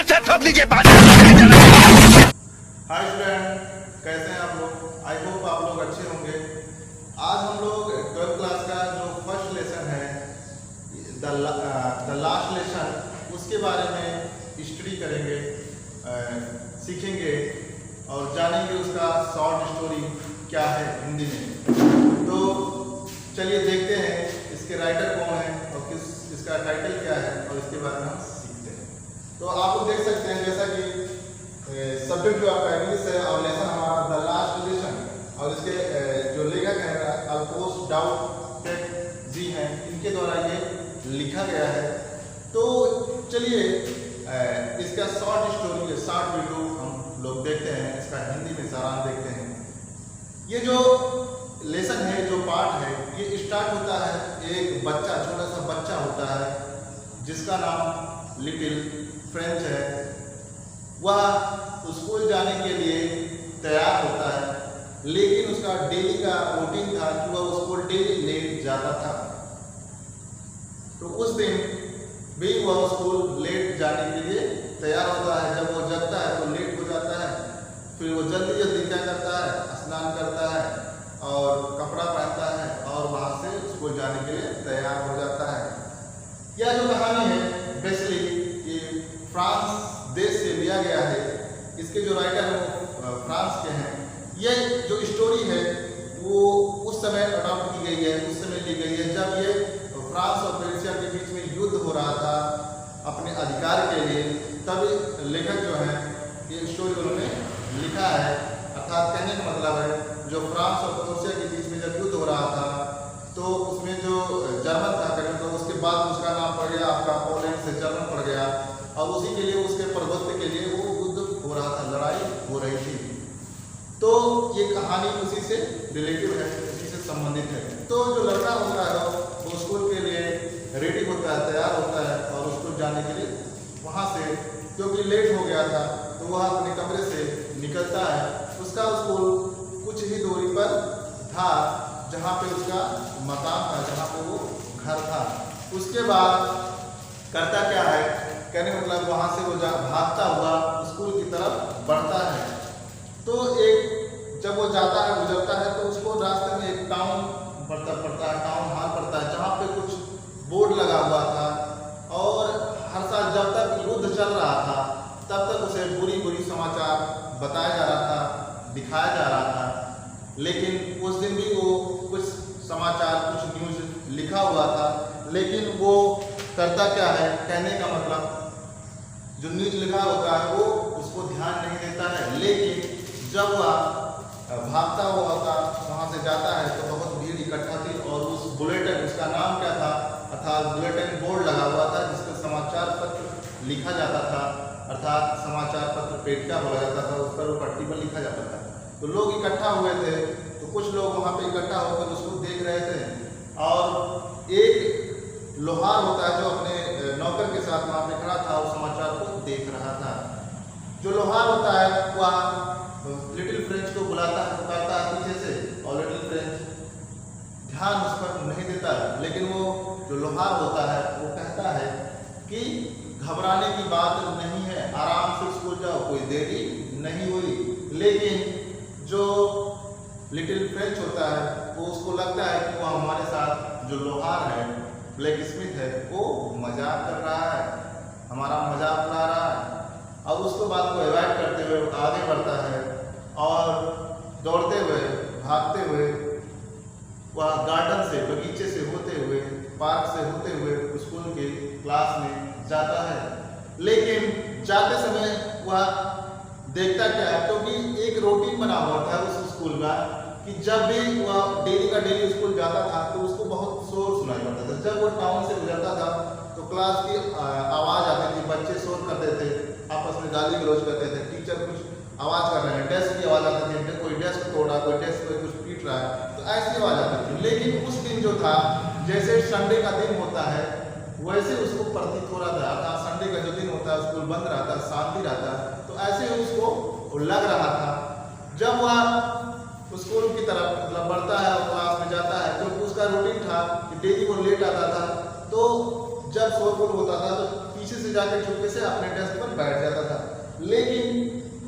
जोर से ठोक लीजिए बात। हाय स्टूडेंट, कैसे हैं आप लोग? आई होप आप लोग अच्छे होंगे। आज हम लोग 12th क्लास का जो फर्स्ट लेसन है द लास्ट लेसन, उसके बारे में स्टडी करेंगे, सीखेंगे और जानेंगे उसका शॉर्ट स्टोरी क्या है हिंदी में। तो चलिए देखते हैं इसके राइटर कौन है और इसका टाइटल क्या है और इसके बारे में हम सीखते हैं। तो आप लोग देख सकते हैं जैसा कि सब्जेक्ट जो आपका इंग्लिश है और लेसन हमारा द लास्ट लेसन, और इसके जो लेखक हैं अल्फोंस डाउट जी हैं, इनके द्वारा ये लिखा गया है। तो चलिए इसका शॉर्ट स्टोरी, शॉर्ट वीडियो हम लोग देखते हैं, इसका हिंदी में सारांश देखते हैं। ये जो लेसन है, जो पाठ है, ये स्टार्ट होता है एक बच्चा, छोटा सा बच्चा होता है जिसका नाम लिटिल फ्रेंच है। वह स्कूल जाने के लिए तैयार होता है, लेकिन उसका डेली का रूटीन था कि वह स्कूल डेली लेट जाता था। तो उस दिन भी वह स्कूल लेट जाने के लिए तैयार होता है। जब वो जगता है तो लेट हो जाता है। फिर वो जल्दी जल्दी क्या करता है, स्नान करता है और कपड़ा पहनता है और वहाँ से स्कूल जाने के लिए तैयार हो जाता है। यह जो कहानी है बेसिकली ये फ्रांस देश से लिया गया है। इसके जो राइटर हैं वो फ्रांस के हैं। ये जो स्टोरी है वो उस समय अडॉप्ट की गई है, उस समय ली गई है जब ये फ्रांस और पेर्शिया के बीच में युद्ध हो रहा था अपने अधिकार के लिए। तब लेखक जो है ये स्टोरी उन्होंने लिखा है। अर्थात कहने का मतलब है जो फ्रांस और पेर्शिया के बीच में जब युद्ध हो रहा था तो उसमें जो जर्मन था करें, तो उसके बाद उसका नाम पड़ गया आपका पोलैंड से जर्मन पड़ गया, और उसी के लिए उसके प्रभुत्व के लिए वो युद्ध हो रहा था, लड़ाई हो रही थी। तो ये कहानी उसी से रिलेटिव है, उसी से संबंधित है। तो जो लड़का होता है वो स्कूल के लिए रेडी होता है, तैयार होता है और स्कूल जाने के लिए वहाँ से, क्योंकि लेट हो गया था, तो वह अपने कमरे से निकलता है। उसका स्कूल कुछ ही दूरी पर था जहाँ पे उसका मकान था, जहाँ पे वो घर था। उसके बाद करता क्या है, कहने मतलब वहाँ से वो भागता हुआ स्कूल की तरफ बढ़ता है। तो जब वो जाता है, गुजरता है, तो उसको रास्ते में एक टाउन पड़ता है, टाउन हॉल पड़ता है, जहाँ पे कुछ बोर्ड लगा हुआ था। और हर साल जब तक युद्ध चल रहा था तब तक उसे बुरी बुरी समाचार बताया जा रहा था, दिखाया जा रहा था। लेकिन उस दिन भी वो कुछ समाचार, कुछ न्यूज़ लिखा हुआ था, लेकिन वो करता क्या है, कहने का मतलब जो न्यूज़ लिखा होता है वो उसको ध्यान नहीं देता है। लेकिन जब वह भागता हुआ होता वहाँ से जाता है तो बहुत भीड़ इकट्ठा थी, और उस बुलेटिन, उसका नाम क्या था, अर्थात बुलेटिन बोर्ड लगा हुआ था जिसमें समाचार पत्र लिखा जाता था, अर्थात समाचार पत्र पेटिका बोला जाता था, उस पर वो पट्टी पर लिखा जाता था। तो लोग इकट्ठा हुए थे, तो कुछ लोग वहाँ पे इकट्ठा होकर उसको देख रहे थे, और एक लोहार होता है जो अपने नौकर के साथ वहाँ पे खड़ा था, उस समाचार को देख रहा था। जो लोहार होता है वह लिटिल फ्रेंच को बुलाता है, पुकारता है पीछे से, और लिटिल फ्रेंच ध्यान उस पर नहीं देता है। लेकिन वो जो लोहार होता है वो कहता है कि घबराने की बात नहीं है, आराम से स्कूल जाओ, कोई देरी नहीं हुई। लेकिन जो लिटिल फ्रेंच होता है वो उसको लगता है कि वो हमारे साथ जो लोहार है, ब्लैक स्मिथ है, वो मजाक कर रहा है, हमारा मजाक उड़ा रहा है। अब उसको बात को अवॉइड करते हुए आगे बढ़ता है और दौड़ते हुए, भागते हुए वह गार्डन से, बगीचे से होते हुए, पार्क से होते हुए स्कूल के क्लास में जाता है। लेकिन जाते समय वह देखता क्या है, क्योंकि एक रूटीन बना हुआ था उस स्कूल का कि जब भी वह डेली का डेली स्कूल जाता था तो उसको बहुत शोर सुनाई पड़ता था। जब वो टाउन से गुजरता था तो क्लास की आवाज़ आती थी, बच्चे शोर करते थे, आपस में गाली गलौज करते थे, टीचर कुछ आवाज़ कर रहे हैं, डेस्क की आवाज़ आती थी, कोई डेस्क तोड़ा, कोई डेस्क पे कुछ पीट रहा है, तो ऐसी आवाज़ आती थी। लेकिन उस दिन जो था, जैसे संडे का दिन होता है वैसे उसको प्रतीत हो रहा था, अर्थात संडे का जो दिन होता है स्कूल बंद रहता, शांति रहता, तो ऐसे ही उसको लग रहा था। जब वह स्कूल की तरफ मतलब बढ़ता है और क्लास में जाता है, क्योंकि उसका रूटीन था कि डेली वो लेट आता था, तो जब शोरगुल होता था तो पीछे से जाकर चुपके से अपने डेस्क पर बैठ जाता था। लेकिन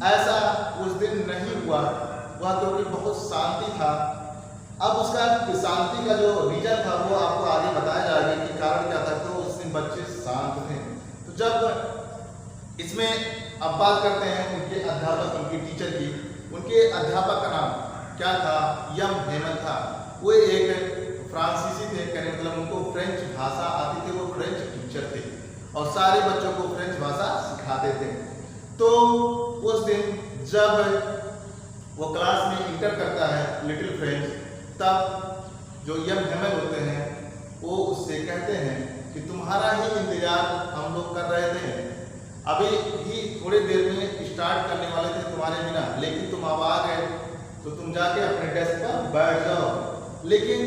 ऐसा उस दिन नहीं हुआ, वह क्योंकि बहुत शांति था। अब उसका शांति का जो रीजन था वो आपको आगे बताया जाएगा कि कारण क्या था। तो उस दिन बच्चे शांत थे। तो जब इसमें अब बात करते हैं उनके अध्यापक, उनकी टीचर की। उनके अध्यापक का नाम क्या था? यम हेमंत था। वो एक फ्रांसीसी थे, कहने मतलब उनको फ्रेंच भाषा आती थी, वो फ्रेंच टीचर थे और सारे बच्चों को फ्रेंच भाषा सिखाते थे। तो उस दिन जब वो क्लास में इंटर करता है लिटिल फ्रेंच, तब जो यम हेमंत होते हैं वो उससे कहते हैं कि तुम्हारा ही इंतजार हम लोग कर रहे थे, अभी भी थोड़ी देर में स्टार्ट करने वाले थे तुम्हारे बिना, लेकिन तुम अब आ गए तो तुम जाके अपने डेस्क पर बैठ जाओ। लेकिन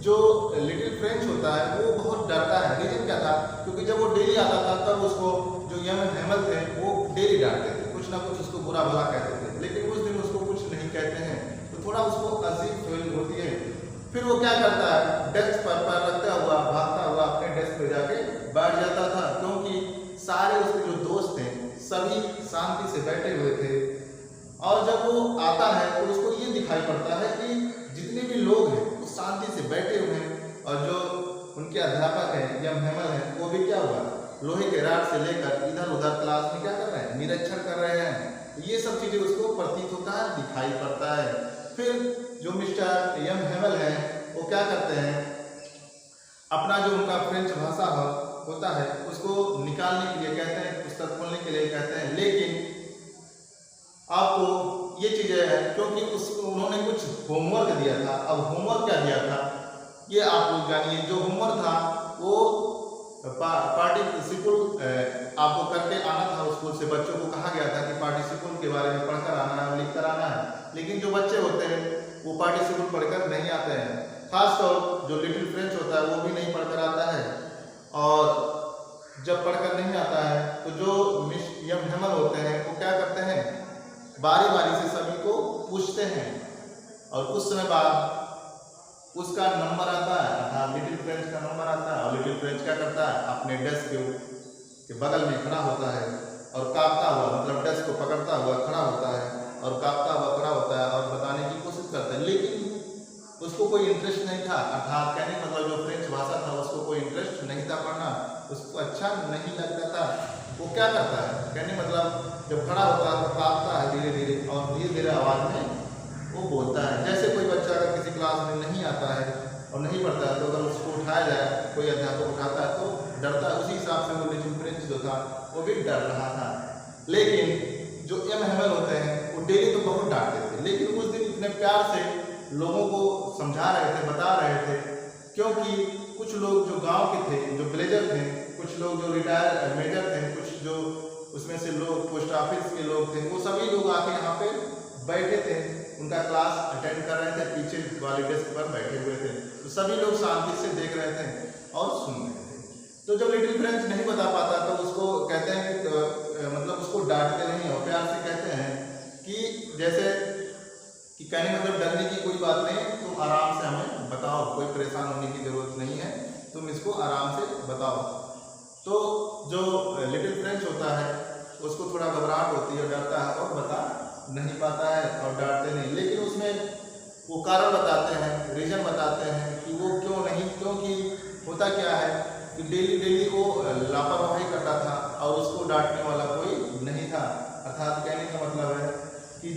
जो लिटिल फ्रेंच होता है वो बहुत डरता है। रीजन क्या था? क्योंकि जब वो डेली आता था तब उसको जो यम हेमंत थे वो डेली डांटते थे, कुछ ना कुछ उसको बुरा भला कहते थे। लेकिन उस दिन उसको कुछ नहीं कहते हैं तो थोड़ा उसको अजीब फीलिंग होती है। फिर वो क्या करता है, डेस्क पर पैर रखता हुआ भागता हुआ अपने डेस्क पर जाके बैठ जाता था, क्योंकि सारे उसके जो दोस्त थे सभी शांति से बैठे हुए थे। और जब वो आता है तो उसको ये दिखाई पड़ता है कि जितने भी लोग हैं वो शांति से बैठे हुए हैं, और जो उनके अध्यापक हैं यम हेमंत हैं वो भी क्या हुआ, लोहे के राड से लेकर इधर उधर क्लास में क्या कर रहे हैं, निरीक्षण कर रहे हैं। ये सब चीजें उसको प्रतीत होता है, दिखाई पड़ता है। फिर जो मिस्टर यम हेमंत हैं वो क्या करते हैं, अपना जो उनका फ्रेंच भाषा होता है उसको निकालने के लिए कहते हैं, पुस्तक खोलने के लिए कहते हैं। लेकिन आपको ये चीजें है क्योंकि उसको उन्होंने कुछ होमवर्क दिया था। अब होमवर्क क्या दिया था ये आप लोग जानिए। जो होमवर्क था वो पार्टिसिपल आपको करके आना था। स्कूल से बच्चों को कहा गया था कि पार्टिसिपल के बारे में पढ़कर आना है और लिख कर आना है। लेकिन जो बच्चे होते हैं वो पार्टिसिपल पढ़कर नहीं आते हैं, खासतौर जो लिटिल फ्रेंच होता है वो भी नहीं पढ़कर आता है। और जब पढ़कर नहीं आता है तो जो मिस यम हेमंत होते हैं वो क्या करते हैं, बारी बारी से सभी को पूछते हैं और कुछ समय बाद उसका नंबर आता है, अर्थात लिटिल फ्रेंच का नंबर आता है। और लिटिल फ्रेंच क्या करता है, अपने डेस्क के बगल में खड़ा होता है और कांपता हुआ, मतलब डेस्क को पकड़ता हुआ खड़ा होता है और कांपता हुआ खड़ा होता है और बताने की कोशिश करता है। लेकिन उसको कोई इंटरेस्ट नहीं था, अर्थात कहने मतलब जो फ्रेंच भाषा था उसको कोई इंटरेस्ट नहीं था पढ़ना, उसको अच्छा नहीं लगता था। वो क्या करता है, कहने मतलब जब खड़ा होता है तो कांपता है धीरे धीरे और धीरे धीरे आवाज में वो बोलता है। जैसे कोई बच्चा अगर किसी क्लास में नहीं आता है और नहीं पढ़ता है तो अगर उसको उठाया जाए, कोई अध्यापक उठाता है तो डरता है। उसी हिसाब से वो लिटिल फ्रेंच जो था वो भी डर रहा था। लेकिन जो यम हेमंत होते हैं वो डेली तो बहुत डांटते थे, लेकिन उस दिन इतने प्यार से लोगों को समझा रहे थे, बता रहे थे। क्योंकि कुछ लोग जो गांव के थे, जो विलेजर थे, कुछ लोग जो रिटायर मेजर थे, कुछ जो उसमें से लोग पोस्ट ऑफिस के लोग थे, वो सभी लोग आके यहाँ पे बैठे थे, उनका क्लास अटेंड कर रहे थे, पीछे वाले डेस्क पर बैठे हुए थे। तो सभी लोग शांति से देख रहे थे और सुन रहे थे। तो जब लिटिल फ्रेंच नहीं बता पाता तो उसको कहते हैं कि मतलब उसको डांटते नहीं और प्यार से कहते हैं कि जैसे कि कहने मतलब डरने की कोई बात नहीं, तुम आराम से हमें बताओ, कोई परेशान होने की जरूरत नहीं है, तुम इसको आराम से बताओ। तो जो लिटिल फ्रेंच होता है उसको थोड़ा घबराहट होती है, डरता है और बता नहीं पाता है और डांटते नहीं। लेकिन उसमें वो कारण बताते हैं, रीजन बताते हैं कि वो क्यों नहीं, क्योंकि होता क्या है कि डेली डेली वो लापरवाही करता था और उसको डांटने वाला कोई नहीं था। अर्थात कहने का मतलब है कि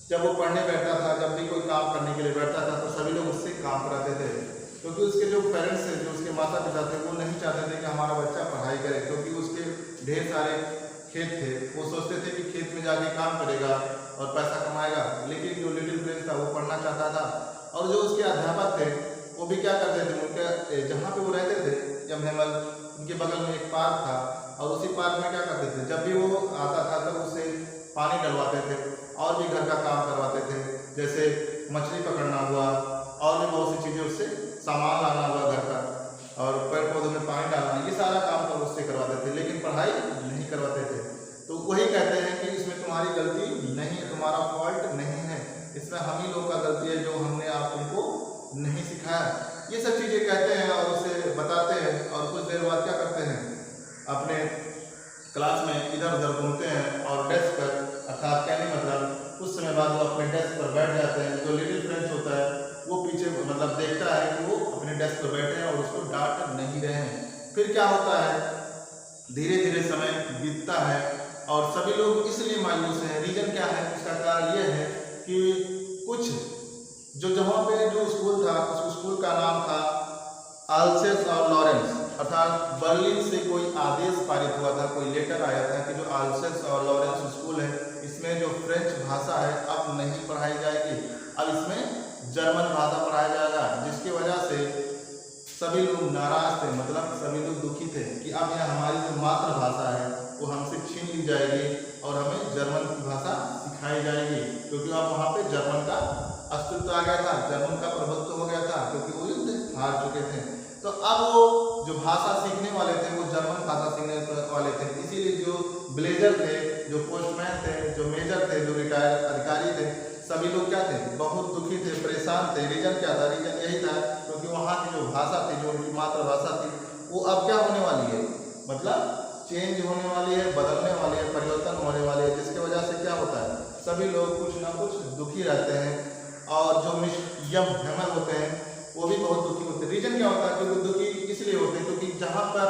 जब वो पढ़ने बैठता था, जब भी कोई काम करने के लिए बैठता था तो सभी लोग उससे काम कराते थे। क्योंकि उसके जो पेरेंट्स थे, जो उसके माता पिता थे, वो नहीं चाहते थे कि हमारा बच्चा पढ़ाई करे, क्योंकि उसके ढेर सारे खेत थे। वो सोचते थे कि खेत में जाके काम करेगा और पैसा कमाएगा। लेकिन जो लिटिल फ्रेंच था वो पढ़ना चाहता था। और जो उसके अध्यापक थे वो भी क्या करते थे, उनके जहाँ पे वो रहते थे यम हेमंत, उनके बगल में एक पार्क था और उसी पार्क में क्या करते थे, जब भी वो आता था तब उससे पानी डलवाते थे और भी घर का काम करवाते थे, जैसे मछली पकड़ना हुआ और भी बहुत सी चीज़ें, उससे सामान लाना हुआ घर का, और पेड़ पौधों में पानी डालना, ये सारा काम तो उससे करवाते थे, लेकिन पढ़ाई नहीं करवाते थे। तो वही कहते हैं कि इसमें तुम्हारी गलती नहीं है, तुम्हारा फॉल्ट नहीं है, इसमें हम ही लोग का गलती है जो हमने आप तुमको नहीं सिखाया। ये सब चीज़ें कहते हैं और उसे बता फिर क्या होता है, धीरे धीरे समय बीतता है और सभी लोग इसलिए मायूस हैं। रीजन क्या है, उसका कारण ये है कि कुछ जो जहाँ पे जो स्कूल था, उस स्कूल का नाम था अल्सेस और लॉरेंस, अर्थात बर्लिन से कोई आदेश पारित हुआ था, कोई लेटर आया था कि जो अल्सेस और लॉरेंस स्कूल है इसमें जो फ्रेंच भाषा है अब नहीं पढ़ाई जाएगी, अब इसमें जर्मन भाषा पढ़ाया जाएगा। जिसकी वजह से सभी लोग नाराज थे, मतलब सभी लोग दुखी थे कि अब यह हमारी जो मातृभाषा है वो हमसे छीन ली जाएगी और हमें जर्मन की भाषा सिखाई जाएगी, क्योंकि अब वहाँ पे जर्मन का अस्तित्व आ गया था, जर्मन का प्रभुत्व हो गया था, क्योंकि वो युद्ध हार चुके थे। तो अब वो जो भाषा सीखने वाले थे वो जर्मन भाषा सीखने वाले थे। इसीलिए जो ब्लेजर थे, जो पोस्टमैन थे, जो मेजर थे, जो रिटायर्ड अधिकारी थे, सभी लोग क्या थे, बहुत दुखी थे, परेशान थे। रीजन क्या था, रीजन यही था क्योंकि वहाँ की जो भाषा थी, जो उनकी मातृभाषा थी, वो अब क्या होने वाली है, मतलब चेंज होने वाली है, बदलने वाली है, परिवर्तन होने वाली है। जिसकी वजह से क्या होता है, सभी लोग कुछ ना कुछ दुखी रहते हैं और जो यम हेमर होते हैं वो भी बहुत दुखी होते हैं। रीजन क्या होता है, क्योंकि दुखी इसलिए होते हैं क्योंकि जहाँ पर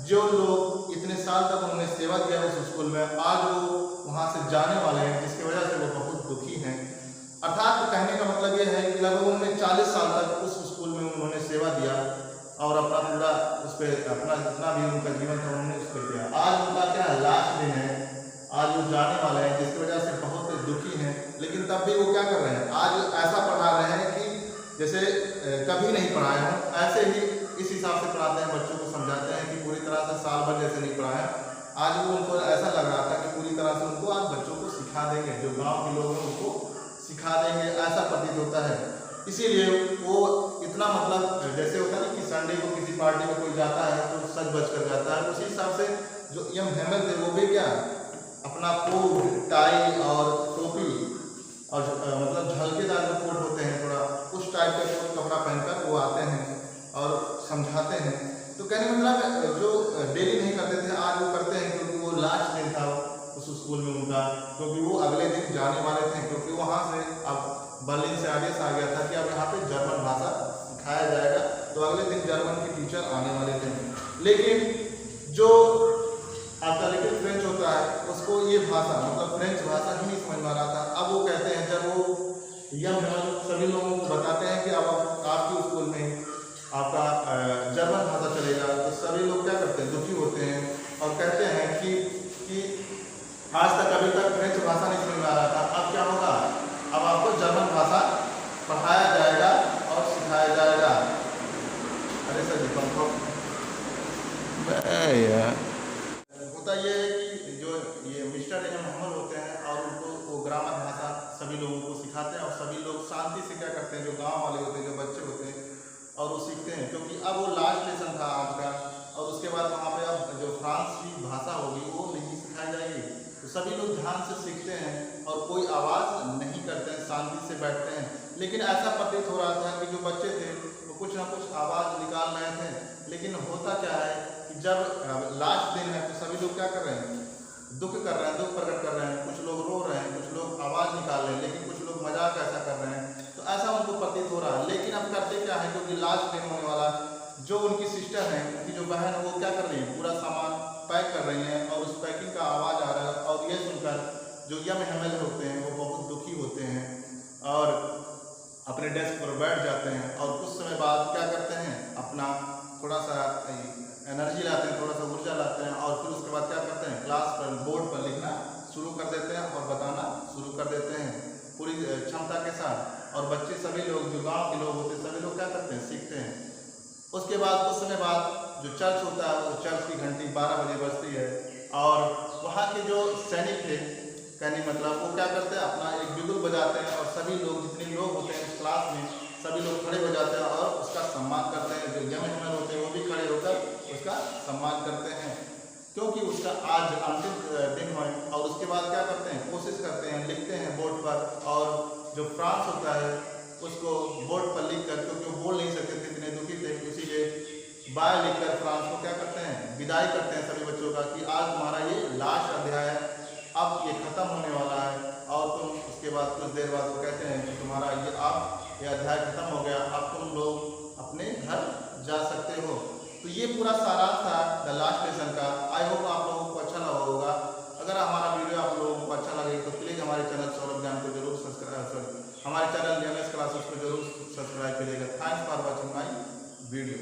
जो लोग इतने साल तक उन्होंने सेवा किया उस स्कूल में, आज वो वहाँ से जाने वाले हैं, जिसकी वजह से वो बहुत दुखी हैं। अर्थात कहने का मतलब ये है कि लगभग उन्होंने 40 साल तक उस स्कूल में उन्होंने सेवा दिया और अपना पूरा उस पर अपना जितना भी उनका जीवन था उन्होंने उस पर दिया। आज उनका क्या लास्ट दिन है, आज वो जाने वाले हैं, जिसकी वजह से बहुत दुखी हैं। लेकिन तब भी वो क्या कर रहे हैं, आज ऐसा पढ़ा रहे हैं कि जैसे कभी नहीं पढ़ाए हों, ऐसे ही इस हिसाब से पढ़ाते हैं, बच्चों को समझाते हैं कि पूरी तरह से साल भर जैसे नहीं पढ़ाया। आज वो उनको ऐसा लग रहा था कि पूरी तरह से उनको आज बच्चों को सिखा देंगे, जो गांव के लोग हैं उनको सिखा देंगे, ऐसा प्रतीत होता है। इसीलिए वो इतना मतलब जैसे होता है कि संडे को किसी पार्टी में कोई जाता है तो सज बज कर जाता है, उसी हिसाब से जो यम हेमर थे वो भी क्या अपना कोट, टाई और टोपी और मतलब झलकेदार जो कोट होते हैं थोड़ा उस टाइप का कपड़ा पहनकर वो आते हैं और समझाते हैं। तो कहने मतलब जो डेली नहीं करते थे आज वो करते हैं, क्योंकि वो लास्ट दिन था उस स्कूल में उनका, क्योंकि वो अगले दिन जाने वाले थे, क्योंकि वहाँ से अब बर्लिन से आदेश आ गया था कि अब यहाँ पे जर्मन भाषा सिखाया जाएगा। तो अगले दिन जर्मन के टीचर आने वाले थे। लेकिन जो आपका लिटिल फ्रेंच होता है उसको ये भाषा मतलब फ्रेंच भाषा ही नहीं समझ में आ रहा था। अब वो कहते हैं, जब वो यम सभी लोगों को बताते हैं कि अब आपके स्कूल में आपका जर्मन भाषा चलेगा, तो सभी लोग क्या करते हैं, दुखी होते हैं और कहते हैं कि आज तक अभी तक फ्रेंच भाषा नहीं समझ में आ रहा था, अब क्या होगा, अब आपको जर्मन भाषा पढ़ाया जाएगा और सिखाया जाएगा। अरे सर जी होता ये है कि जो ये मिस्टर एम मोहम्मद होते हैं और उनको वो ग्रामर भाषा सभी लोगों को सिखाते हैं और सभी लोग शांति से क्या करते हैं, जो गांव वाले होते हैं, जो बच्चे होते हैं और वो सीखते हैं, क्योंकि अब वो लास्ट लेसन था आज का और उसके बाद वहाँ पे अब जो फ्रांस की भाषा होगी वो नहीं सिखाई जाएगी। तो सभी लोग ध्यान से सीखते हैं और कोई आवाज़ नहीं करते हैं, शांति से बैठते हैं। लेकिन ऐसा प्रतीत हो रहा था कि जो बच्चे थे वो कुछ ना कुछ आवाज़ निकाल रहे थे। लेकिन होता क्या है कि जब लास्ट दिन है तो सभी लोग क्या कर रहे हैं, दुख कर रहे हैं, दुख प्रकट कर रहे हैं, कुछ लोग रो रहे हैं, कुछ लोग आवाज़ निकाल रहे हैं, लेकिन कुछ लोग मजाक ऐसा कर रहे हैं। तो ऐसा उनको प्रतीत हो रहा है। लेकिन अब करते क्या है, क्योंकि लास्ट दिन होने वाला, जो उनकी सिस्टर है, उनकी जो बहन है, वो क्या कर रही है, पूरा सामान पैक कर रही हैं और उस पैकिंग का आवाज़ आ रहा है और ये सुनकर जो यम हेमर होते हैं वो बहुत दुखी होते हैं और अपने डेस्क पर बैठ जाते हैं और कुछ समय बाद क्या करते हैं, अपना थोड़ा सा एनर्जी लाते हैं, थोड़ा सा ऊर्जा लाते हैं और फिर उसके बाद क्या करते हैं, क्लास पर बोर्ड पर लिखना शुरू कर देते हैं और बताना शुरू कर देते हैं पूरी क्षमता के साथ। और बच्चे सभी लोग जो गांव के लोग होते हैं सभी लोग क्या करते हैं, सीखते हैं। उसके बाद कुछ समय बाद जो चर्च होता है वो चर्च की घंटी 12 बजे बजती है और वहाँ के जो सैनिक थे, कहने मतलब वो क्या करते हैं, अपना एक बिगुल बजाते हैं और सभी लोग जितने लोग होते हैं उस क्लास में सभी लोग खड़े हो जाते हैं और उसका सम्मान करते हैं। जो यम हेमर होते हैं वो भी खड़े होकर उसका सम्मान करते हैं, क्योंकि उसका आज अंतिम दिन है। और उसके बाद क्या करते हैं, कोशिश करते हैं, लिखते हैं बोर्ड पर और जो फ्रांस होता है उसको बोर्ड पर लिख कर, क्योंकि वो बोल नहीं सकते थे, इतने दुखी थे, इसीलिए बाय लिखकर फ्रांस को क्या करते हैं, विदाई करते हैं सभी बच्चों का कि आज तुम्हारा ये लास्ट अध्याय है, अब ये खत्म होने वाला है। और तुम उसके बाद कुछ देर बाद वो कहते हैं कि तुम्हारा ये अब ये अध्याय खत्म हो गया, अब तुम लोग अपने घर जा सकते हो। तो ये पूरा सारांश था द लास्ट लेसन का। आई होप आप लोगों को अच्छा लगा होगा। अगर हमारा वीडियो आप लोगों को अच्छा लगे तो प्लीज़ हमारे चैनल सौरभ ज्ञान को जरूर सब्सक्राइब, हमारे चैनल DMS क्लासेस को जरूर सब्सक्राइब करिएगा। Thanks for watching my video.